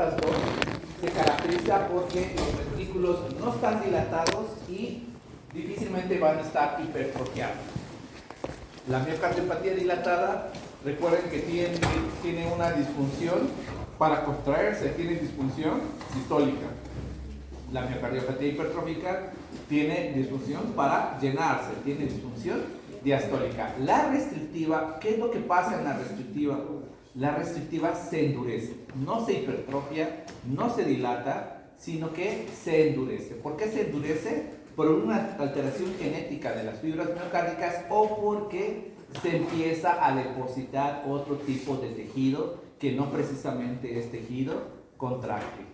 otras dos se caracteriza porque los ventrículos no están dilatados y difícilmente van a estar hipertrofiados. La miocardiopatía dilatada, recuerden que tiene una disfunción para contraerse, tiene disfunción sistólica. La miocardiopatía hipertrófica tiene disfunción para llenarse, tiene disfunción diastólica. La restrictiva, ¿qué es lo que pasa en la restrictiva? La restrictiva se endurece, no se hipertrofia, no se dilata, sino que se endurece. ¿Por qué se endurece? Por una alteración genética de las fibras miocárdicas o porque se empieza a depositar otro tipo de tejido que no precisamente es tejido contráctil.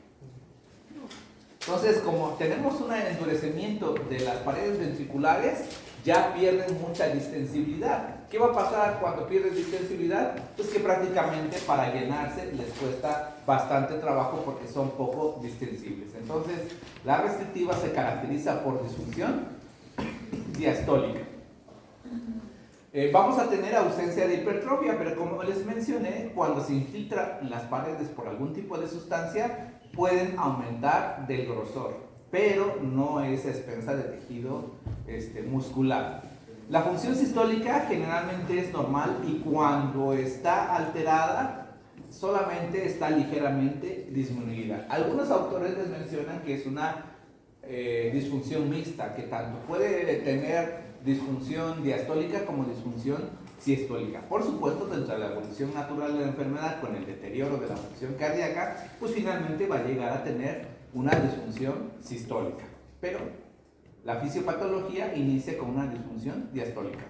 Entonces, como tenemos un endurecimiento de las paredes ventriculares, ya pierden mucha distensibilidad. ¿Qué va a pasar cuando pierden distensibilidad? Pues que prácticamente para llenarse les cuesta bastante trabajo porque son poco distensibles. Entonces, la restrictiva se caracteriza por disfunción diastólica. Vamos a tener ausencia de hipertrofia, pero como les mencioné, cuando se infiltran las paredes por algún tipo de sustancia, pueden aumentar del grosor, pero no es a expensa de tejido muscular. La función sistólica generalmente es normal y cuando está alterada, solamente está ligeramente disminuida. Algunos autores les mencionan que es una disfunción mixta, que tanto puede tener disfunción diastólica como disfunción sistólica. Por supuesto, dentro de la evolución natural de la enfermedad, con el deterioro de la función cardíaca, pues finalmente va a llegar a tener una disfunción sistólica. Pero la fisiopatología inicia con una disfunción diastólica.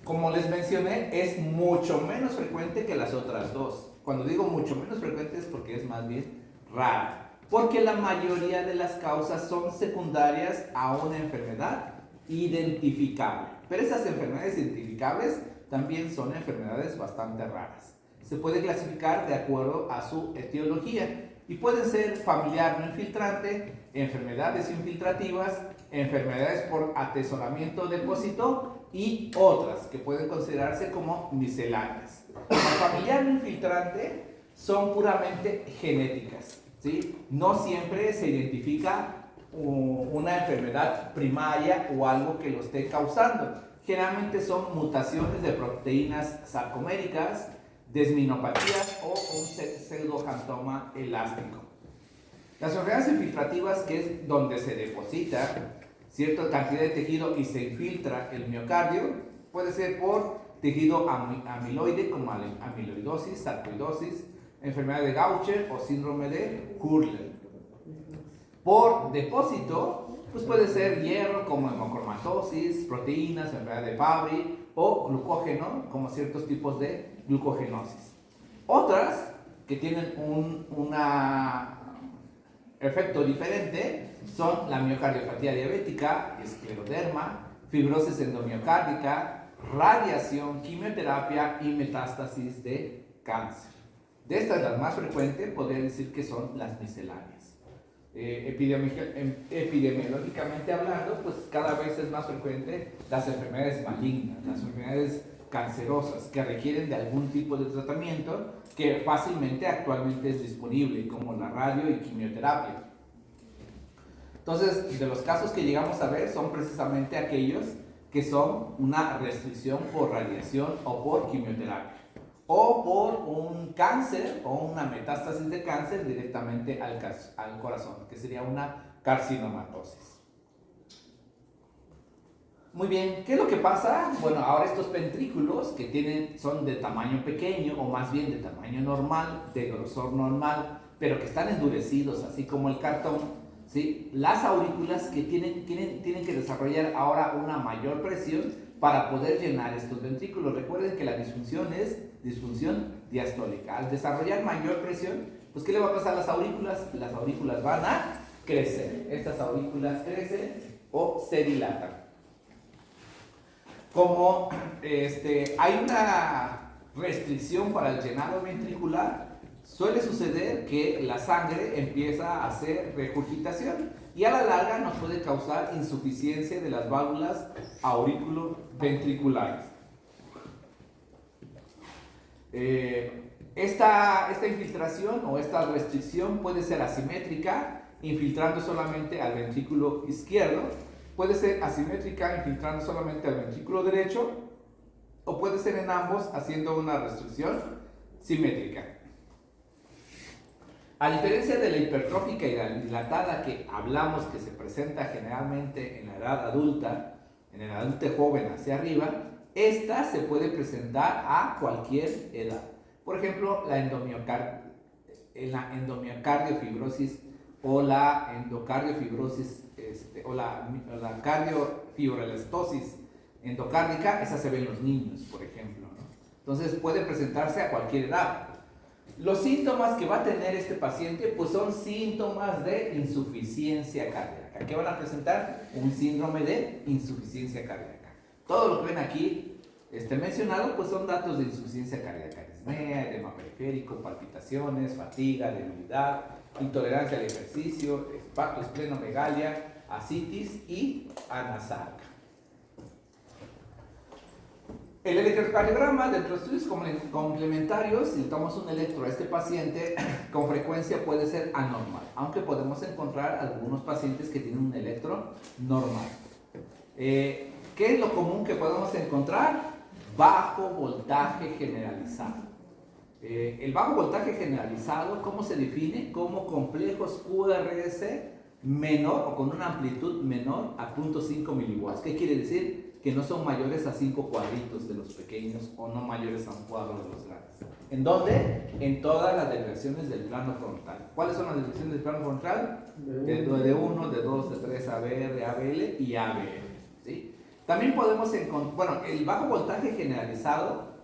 Como les mencioné, es mucho menos frecuente que las otras dos. Cuando digo mucho menos frecuente es porque es más bien rara, porque la mayoría de las causas son secundarias a una enfermedad identificable. Pero esas enfermedades identificables también son enfermedades bastante raras. Se puede clasificar de acuerdo a su etiología y pueden ser familiar no infiltrante, enfermedades infiltrativas, enfermedades por atesoramiento depósito y otras que pueden considerarse como misceláneas. Las familiar no infiltrante son puramente genéticas, ¿sí? No siempre se identifica una enfermedad primaria o algo que lo esté causando. Generalmente son mutaciones de proteínas sarcoméricas, desminopatías o un pseudoxantoma elástico. Las enfermedades infiltrativas, que es donde se deposita cierta cantidad de tejido y se infiltra el miocardio, puede ser por tejido amiloide como amiloidosis, sarcoidosis, enfermedad de Gaucher o síndrome de Hurler. Por depósito, pues puede ser hierro como hemocromatosis, proteínas, enfermedad de Fabry o glucógeno como ciertos tipos de glucogenosis. Otras que tienen un efecto diferente son la miocardiopatía diabética, escleroderma, fibrosis endomiocárdica, radiación, quimioterapia y metástasis de cáncer. De estas, las más frecuentes podría decir que son las misceláneas. Epidemiológicamente hablando, pues cada vez es más frecuente las enfermedades malignas, las enfermedades cancerosas que requieren de algún tipo de tratamiento que fácilmente actualmente es disponible, como la radio y quimioterapia. Entonces, de los casos que llegamos a ver son precisamente aquellos que son una restricción por radiación o por quimioterapia, o por un cáncer o una metástasis de cáncer directamente al corazón, que sería una carcinomatosis. Muy bien, ¿qué es lo que pasa? Bueno, ahora estos ventrículos que son de tamaño pequeño, o más bien de tamaño normal, de grosor normal, pero que están endurecidos, así como el cartón, ¿sí? Las aurículas que tienen que desarrollar ahora una mayor presión para poder llenar estos ventrículos. Recuerden que la disfunción es disfunción diastólica. Al desarrollar mayor presión, pues ¿qué le va a pasar a las aurículas? Las aurículas van a crecer. Estas aurículas crecen o se dilatan. Como hay una restricción para el llenado ventricular, suele suceder que la sangre empieza a hacer regurgitación y a la larga nos puede causar insuficiencia de las válvulas auriculoventriculares. Esta infiltración o esta restricción puede ser asimétrica, infiltrando solamente al ventrículo izquierdo, puede ser asimétrica, infiltrando solamente al ventrículo derecho, o puede ser en ambos, haciendo una restricción simétrica. A diferencia de la hipertrófica y la dilatada que hablamos que se presenta generalmente en la edad adulta, en el adulto joven hacia arriba, esta se puede presentar a cualquier edad. Por ejemplo, la endomiocardiofibriosis o la endocardiofibrosis o la cardiofibrolastosis endocárdica, esa se ve en los niños, por ejemplo, ¿no? Entonces puede presentarse a cualquier edad. Los síntomas que va a tener este paciente pues son síntomas de insuficiencia cardíaca. ¿Qué van a presentar? Un síndrome de insuficiencia cardíaca. Todo lo que ven aquí mencionado pues son datos de insuficiencia cardíaca: disnea, edema periférico, palpitaciones, fatiga, debilidad, intolerancia al ejercicio, hepatosplenomegalia, ascitis y anasalca. El electrocardiograma de los estudios complementarios, si tomamos un electro a este paciente, con frecuencia puede ser anormal, aunque podemos encontrar algunos pacientes que tienen un electro normal. ¿Qué es lo común que podemos encontrar? Bajo voltaje generalizado. El bajo voltaje generalizado, ¿cómo se define? Como complejos QRS menor o con una amplitud menor a 0.5 miliwatts. ¿Qué quiere decir? Que no son mayores a 5 cuadritos de los pequeños o no mayores a un cuadro de los grandes. ¿En dónde? En todas las derivaciones del plano frontal. ¿Cuáles son las derivaciones del plano frontal? De 1, de 2, de 3, ABR, ABL y ABL. ¿Sí? También podemos encontrar, bueno, el bajo voltaje generalizado,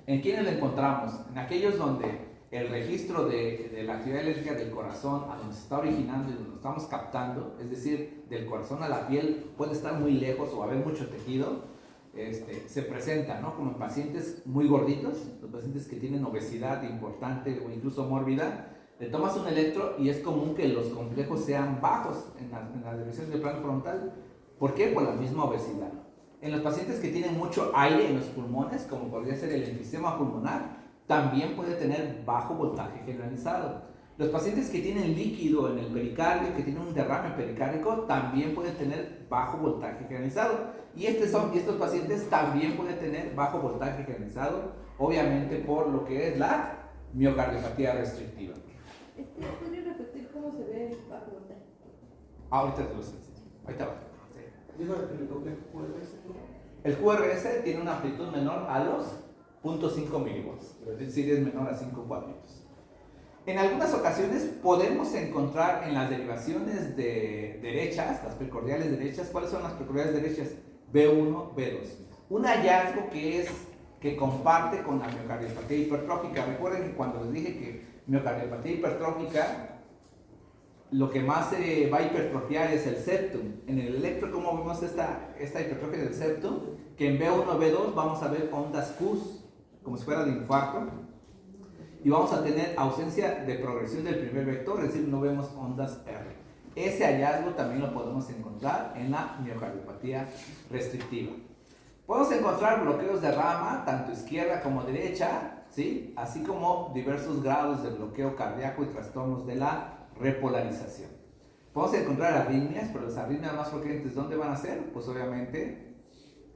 ¿en quiénes lo encontramos? En aquellos donde el registro de la actividad eléctrica del corazón a donde se está originando y donde lo estamos captando, es decir, del corazón a la piel, puede estar muy lejos o haber mucho tejido, se presenta, ¿no? Como en pacientes muy gorditos, los pacientes que tienen obesidad importante o incluso mórbida, le tomas un electro y es común que los complejos sean bajos en la división del plano frontal. ¿Por qué? Por la misma obesidad. En los pacientes que tienen mucho aire en los pulmones, como podría ser el enfisema pulmonar, también puede tener bajo voltaje generalizado. Los pacientes que tienen líquido en el pericardio, que tienen un derrame pericárdico, también pueden tener bajo voltaje generalizado. Y estos pacientes también pueden tener bajo voltaje generalizado, obviamente por lo que es la miocardiopatía restrictiva. ¿Podría repetir cómo se ve el bajo voltaje? Ahorita te lo sé. Ahorita va. Sí. ¿El complejo QRS? El QRS tiene una amplitud menor a los 0.5 miliwatts, es decir, es menor a 5 cuadritos. En algunas ocasiones podemos encontrar en las derivaciones de derechas, las precordiales derechas. ¿Cuáles son las precordiales derechas? B1, B2. Un hallazgo que comparte con la miocardiopatía hipertrófica. Recuerden que cuando les dije que miocardiopatía hipertrófica, lo que más se va a hipertrofiar es el septum. En el electro, ¿cómo vemos esta hipertrofia del septum? Que en B1, B2 vamos a ver ondas Q, como si fuera de infarto, y vamos a tener ausencia de progresión del primer vector, es decir, no vemos ondas R. Ese hallazgo también lo podemos encontrar en la miocardiopatía restrictiva. Podemos encontrar bloqueos de rama, tanto izquierda como derecha, ¿sí? Así como diversos grados de bloqueo cardíaco y trastornos de la repolarización. Podemos encontrar arritmias, pero las arritmias más frecuentes, ¿dónde van a ser? Pues obviamente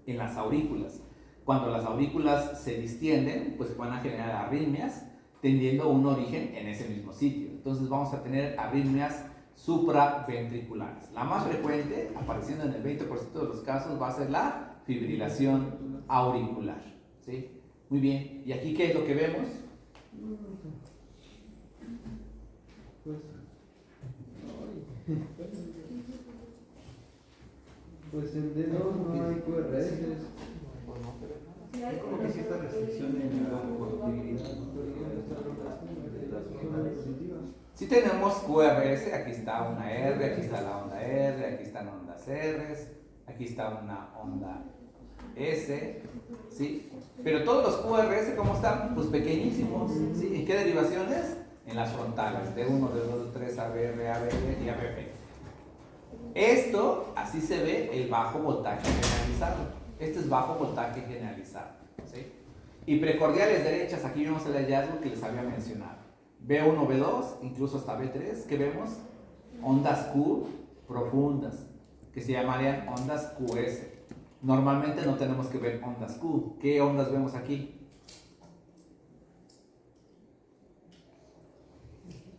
en las aurículas. Cuando las aurículas se distienden, pues van a generar arritmias, teniendo un origen en ese mismo sitio. Entonces vamos a tener arritmias supraventriculares. La más frecuente, apareciendo en el 20% de los casos, va a ser la fibrilación auricular. ¿Sí? Muy bien. ¿Y aquí qué es lo que vemos? Pues en D2 no hay QRS. Hay como que sí está restricción en la conductividad. Si tenemos QRS, aquí está una R, aquí está la onda R, aquí están ondas R, aquí está una onda S, ¿sí? Pero todos los QRS, ¿cómo están? Pues pequeñísimos, ¿sí? ¿En qué derivaciones? En las frontales, D1, D2, D3, ABR, ABL y ABP. Esto, así se ve el bajo voltaje generalizado. Este es bajo voltaje generalizado, ¿sí? Y precordiales derechas, aquí vemos el hallazgo que les había mencionado. B1, B2, incluso hasta B3, que vemos ondas Q profundas, que se llamarían ondas QS. Normalmente no tenemos que ver ondas Q. ¿Qué ondas vemos aquí?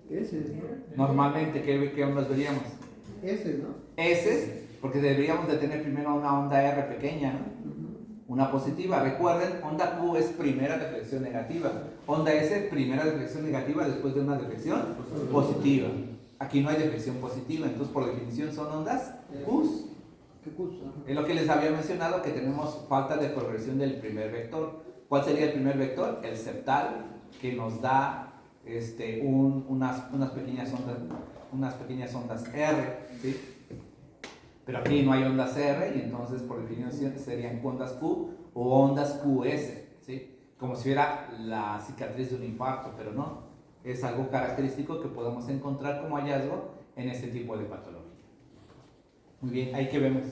S, ¿no? Normalmente, ¿qué ondas veríamos? S, ¿no? S, porque deberíamos de tener primero una onda R pequeña, ¿no? Una positiva. Recuerden, onda Q es primera deflexión negativa. Onda S, primera deflexión negativa después de una deflexión positiva. Aquí no hay deflexión positiva, entonces por definición son ondas Qs. ¿Qué curso? Es lo que les había mencionado, que tenemos falta de progresión del primer vector. ¿Cuál sería el primer vector? El septal, que nos da unas pequeñas ondas R, ¿sí? Pero aquí no hay ondas R y entonces por definición serían ondas Q o ondas QS, ¿sí? Como si fuera la cicatriz de un infarto, pero no. Es algo característico que podemos encontrar como hallazgo en este tipo de patología. Muy bien, ahí que vemos.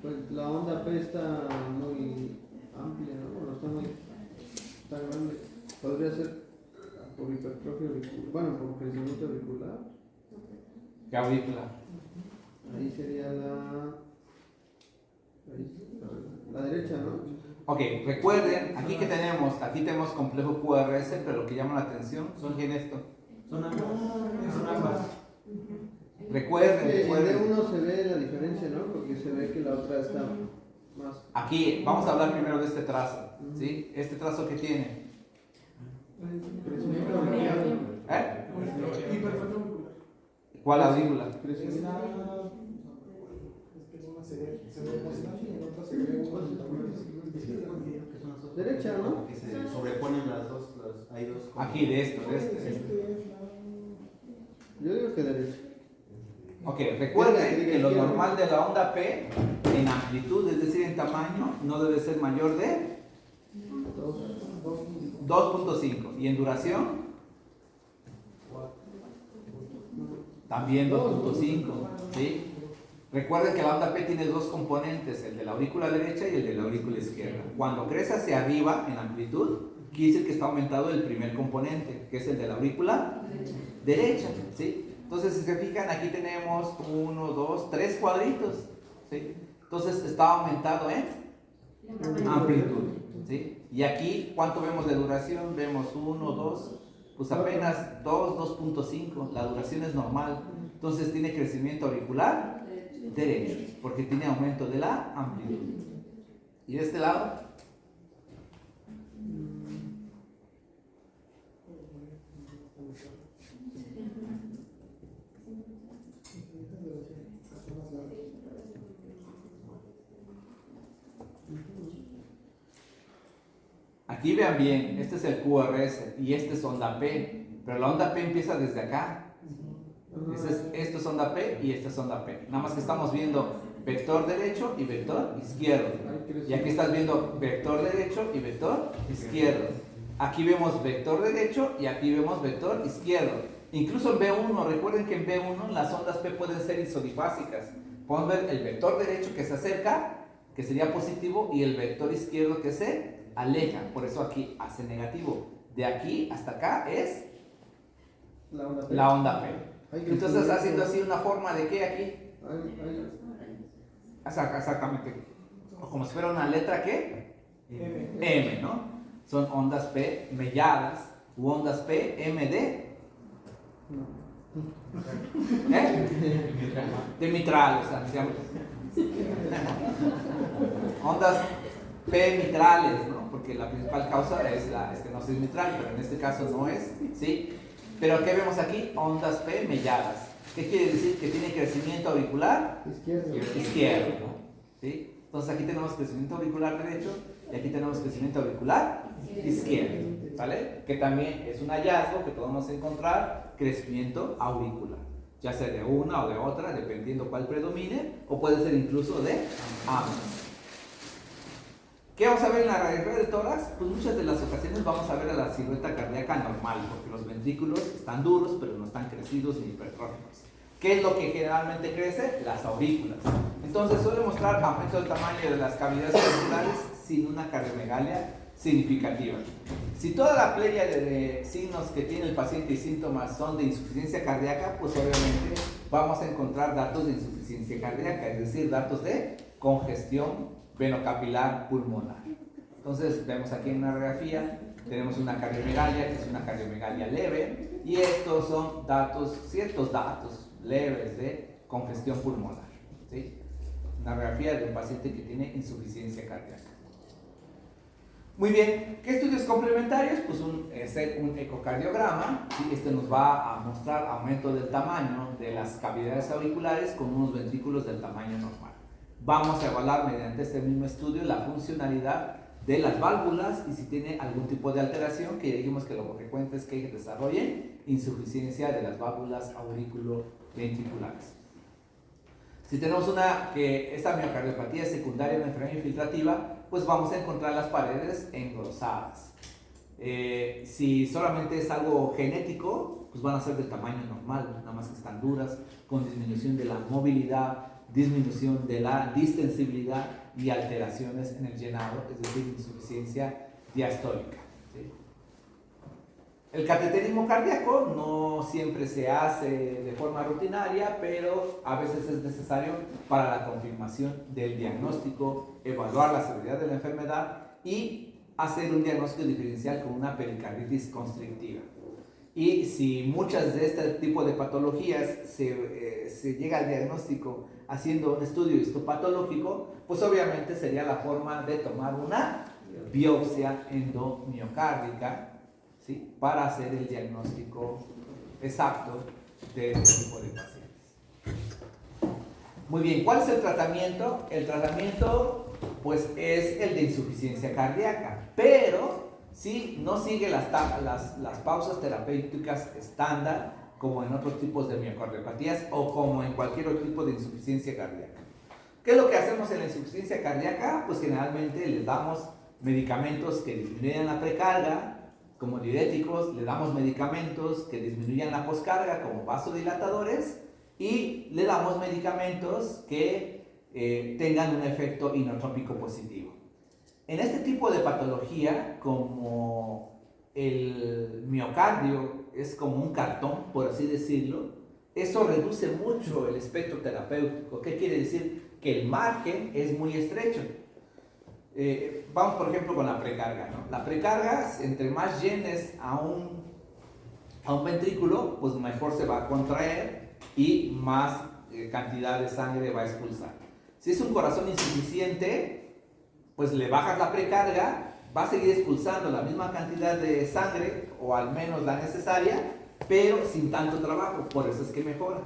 Pues la onda P está muy amplia, ¿no? Bueno, está muy tan grande. Podría ser por hipertrofia auricular, bueno, por crecimiento auricular. ¿Qué aurícula? Ahí sería la derecha, ¿no? Ok, recuerden, aquí que tenemos, aquí tenemos complejo QRS, pero lo que llama la atención son ¿quién esto? Son ambas. Son ambas. Recuerden, En recuerden. D1 se ve la diferencia, ¿no? Porque se ve que la otra está más. Aquí, vamos a hablar primero de este trazo, ¿sí? Este trazo que tiene. Crecimiento auricular. ¿Eh? Hipertrofia auricular. ¿Cuál aurícula? Crecimiento. Derecha, ¿no? Que se sobreponen las dos, hay dos. Aquí, de este. Yo digo que derecha. Ok, recuerden que lo normal de la onda P en amplitud, es decir, en tamaño, no debe ser mayor de 2.5 y en duración también 2.5, ¿sí? Recuerden que la onda P tiene dos componentes, el de la aurícula derecha y el de la aurícula izquierda. Cuando crece hacia arriba en amplitud, quiere decir que está aumentado el primer componente, que es el de la aurícula derecha, ¿sí? Entonces, si se fijan, aquí tenemos 1, 2, 3 cuadritos, ¿sí? Entonces, está aumentado en amplitud, ¿sí? Y aquí, ¿cuánto vemos de duración? Vemos 1, 2, pues apenas 2, 2.5, la duración es normal. Entonces, tiene crecimiento auricular derecho, porque tiene aumento de la amplitud. Y de este lado, aquí vean bien, este es el QRS y este es onda P, pero la onda P empieza desde acá. Esto es onda P y esta es onda P. Nada más que estamos viendo vector derecho y vector izquierdo. Y aquí estás viendo vector derecho y vector izquierdo. Aquí vemos vector derecho y aquí vemos vector izquierdo. Incluso en B1, recuerden que en B1 las ondas P pueden ser isodifásicas. Podemos ver el vector derecho que se acerca, que sería positivo, y el vector izquierdo que se aleja. Por eso aquí hace negativo. De aquí hasta acá es la onda P. Entonces está haciendo así una forma de ¿qué aquí? Exactamente. O como si fuera una letra ¿qué? M, ¿no? Son ondas P melladas u ondas P MD. De mitral, o sea, digamos. Ondas P mitrales, ¿no? Porque la principal causa es la estenosis mitral, pero en este caso no es, ¿sí? Pero ¿qué vemos aquí? Ondas P melladas. ¿Qué quiere decir? Que tiene crecimiento auricular izquierdo, ¿no? ¿Sí? Entonces aquí tenemos crecimiento auricular derecho y aquí tenemos crecimiento auricular izquierdo, ¿vale? Que también es un hallazgo que podemos encontrar crecimiento auricular, ya sea de una o de otra, dependiendo cuál predomine, o puede ser incluso de ambas. ¿Qué vamos a ver en la radiografía del tórax? Pues muchas de las ocasiones vamos a ver a la silueta cardíaca normal, porque los ventrículos están duros, pero no están crecidos ni hipertróficos. ¿Qué es lo que generalmente crece? Las aurículas. Entonces suele mostrar aumento del tamaño de las cavidades auriculares sin una cardiomegalia significativa. Si toda la pléyade de signos que tiene el paciente y síntomas son de insuficiencia cardíaca, pues obviamente vamos a encontrar datos de insuficiencia cardíaca, es decir, datos de congestión venocapilar pulmonar. Entonces vemos aquí en una radiografía, tenemos una cardiomegalia, que es una cardiomegalia leve, y estos son datos, ciertos datos leves de congestión pulmonar, ¿sí? Una radiografía de un paciente que tiene insuficiencia cardíaca. Muy bien, ¿qué estudios complementarios? Pues un ecocardiograma, ¿sí? Este nos va a mostrar aumento del tamaño de las cavidades auriculares con unos ventrículos del tamaño normal. Vamos a evaluar mediante este mismo estudio la funcionalidad de las válvulas y si tiene algún tipo de alteración, que dijimos que lo frecuente es que desarrollen insuficiencia de las válvulas auriculoventriculares. Si tenemos esta miocardiopatía es secundaria a una enfermedad infiltrativa, pues vamos a encontrar las paredes engrosadas. Si solamente es algo genético, pues van a ser del tamaño normal, nada más que están duras, con disminución de la movilidad, disminución de la distensibilidad y alteraciones en el llenado, es decir, insuficiencia diastólica, ¿sí? El cateterismo cardíaco no siempre se hace de forma rutinaria, pero a veces es necesario para la confirmación del diagnóstico, evaluar la severidad de la enfermedad y hacer un diagnóstico diferencial con una pericarditis constrictiva. Y si muchas de este tipo de patologías se llega al diagnóstico haciendo un estudio histopatológico, pues obviamente sería la forma de tomar una biopsia endomiocárdica, ¿sí? Para hacer el diagnóstico exacto de este tipo de pacientes. Muy bien, ¿cuál es el tratamiento? El tratamiento pues es el de insuficiencia cardíaca, pero sí, no sigue las pausas terapéuticas estándar como en otros tipos de miocardiopatías o como en cualquier otro tipo de insuficiencia cardíaca. ¿Qué es lo que hacemos en la insuficiencia cardíaca? Pues generalmente les damos medicamentos que disminuyan la precarga, como diuréticos, le damos medicamentos que disminuyan la poscarga, como vasodilatadores, y le damos medicamentos que tengan un efecto inotrópico positivo. En este tipo de patología, como el miocardio es como un cartón, por así decirlo, eso reduce mucho el espectro terapéutico. ¿Qué quiere decir? Que el margen es muy estrecho. Vamos por ejemplo con la precarga, ¿no? La precarga, entre más llenes a un ventrículo, pues mejor se va a contraer y más cantidad de sangre va a expulsar. Si es un corazón insuficiente, pues le bajas la precarga, va a seguir expulsando la misma cantidad de sangre, o al menos la necesaria, pero sin tanto trabajo, por eso es que mejora.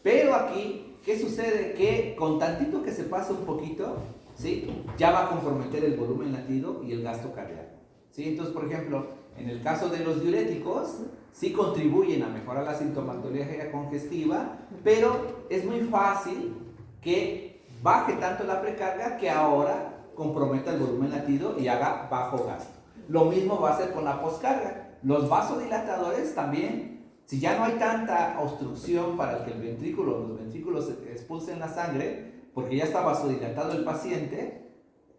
Pero aquí, ¿qué sucede? Que con tantito que se pase un poquito, ¿sí? Ya va a comprometer el volumen latido y el gasto cardíaco, ¿sí? Entonces, por ejemplo, en el caso de los diuréticos, sí contribuyen a mejorar la sintomatología congestiva, pero es muy fácil que baje tanto la precarga que ahora comprometa el volumen latido y haga bajo gasto. Lo mismo va a hacer con la poscarga. Los vasodilatadores también, si ya no hay tanta obstrucción para que los ventrículos expulsen la sangre, porque ya está vasodilatado el paciente,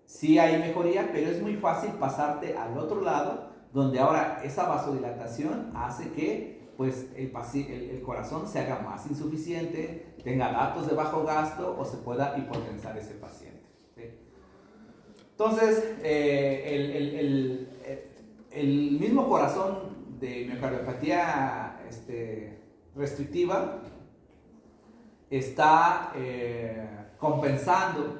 sí hay mejoría, pero es muy fácil pasarte al otro lado, donde ahora esa vasodilatación hace que pues, el corazón se haga más insuficiente, tenga datos de bajo gasto o se pueda hipotensar ese paciente, ¿sí? Entonces, el mismo corazón de miocardiopatía restrictiva está compensando,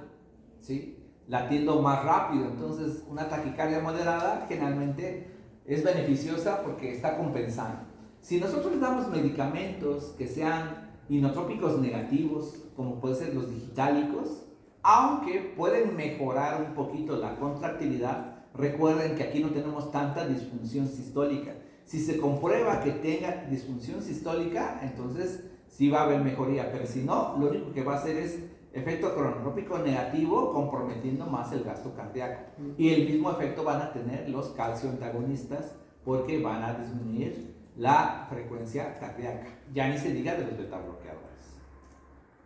¿sí? Latiendo más rápido. Entonces, una taquicardia moderada generalmente es beneficiosa porque está compensando. Si nosotros le damos medicamentos que sean inotrópicos negativos, como pueden ser los digitálicos, aunque pueden mejorar un poquito la contractilidad, recuerden que aquí no tenemos tanta disfunción sistólica. Si se comprueba que tenga disfunción sistólica, entonces sí va a haber mejoría, pero si no, lo único que va a hacer es efecto cronotrópico negativo, comprometiendo más el gasto cardíaco. Y el mismo efecto van a tener los calcio antagonistas, porque van a disminuir la frecuencia cardíaca. Ya ni se diga de los beta bloqueadores.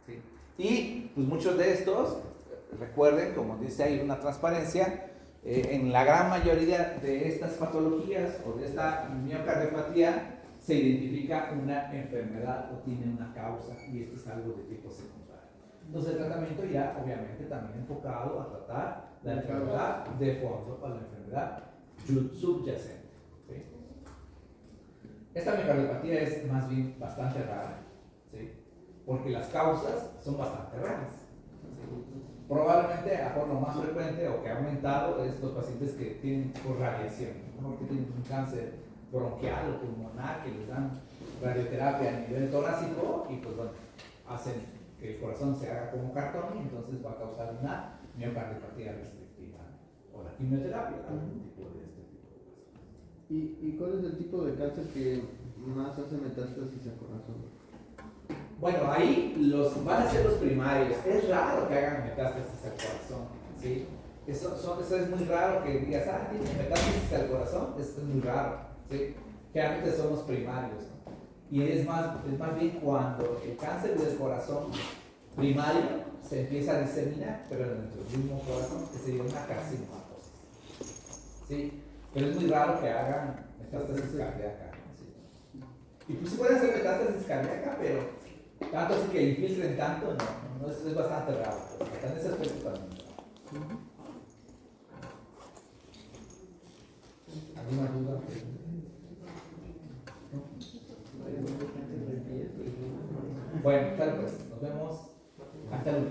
¿Sí? Y pues muchos de estos, recuerden, como dice ahí una transparencia, en la gran mayoría de estas patologías o de esta miocardiopatía se identifica una enfermedad o tiene una causa, y esto es algo de tipo secundario. Entonces el tratamiento ya obviamente también enfocado a tratar la enfermedad de fondo o la enfermedad subyacente. ¿Sí? Esta miocardiopatía es más bien bastante rara, ¿sí? Porque las causas son bastante raras. ¿Sí? Probablemente a lo más frecuente o que ha aumentado es los pacientes que tienen por radiación, ¿no? Que tienen un cáncer bronquial o pulmonar, que les dan radioterapia a nivel torácico y pues bueno, hacen que el corazón se haga como cartón y entonces va a causar una miocardiopatía restrictiva o la quimioterapia, algún tipo de este tipo de cosas. ¿Y cuál es el tipo de cáncer que más hace metástasis al corazón? Bueno, ahí van a ser los primarios. Es raro que hagan metástasis al corazón, ¿sí? Eso es muy raro que digas, tiene metástasis al corazón, es muy raro, ¿sí? Generalmente son los primarios, ¿no? Y es más bien cuando el cáncer del corazón primario se empieza a diseminar, pero dentro del mismo corazón, que sería una carcinomatosis, ¿sí? Pero es muy raro que hagan metástasis cardíaca, ¿sí? Y pues sí pueden hacer metástasis cardíaca, pero tanto así que infiltren tanto, no es bastante raro, pues, hasta en ese aspecto también. ¿Alguna duda? Bueno, tal vez, nos vemos hasta luego.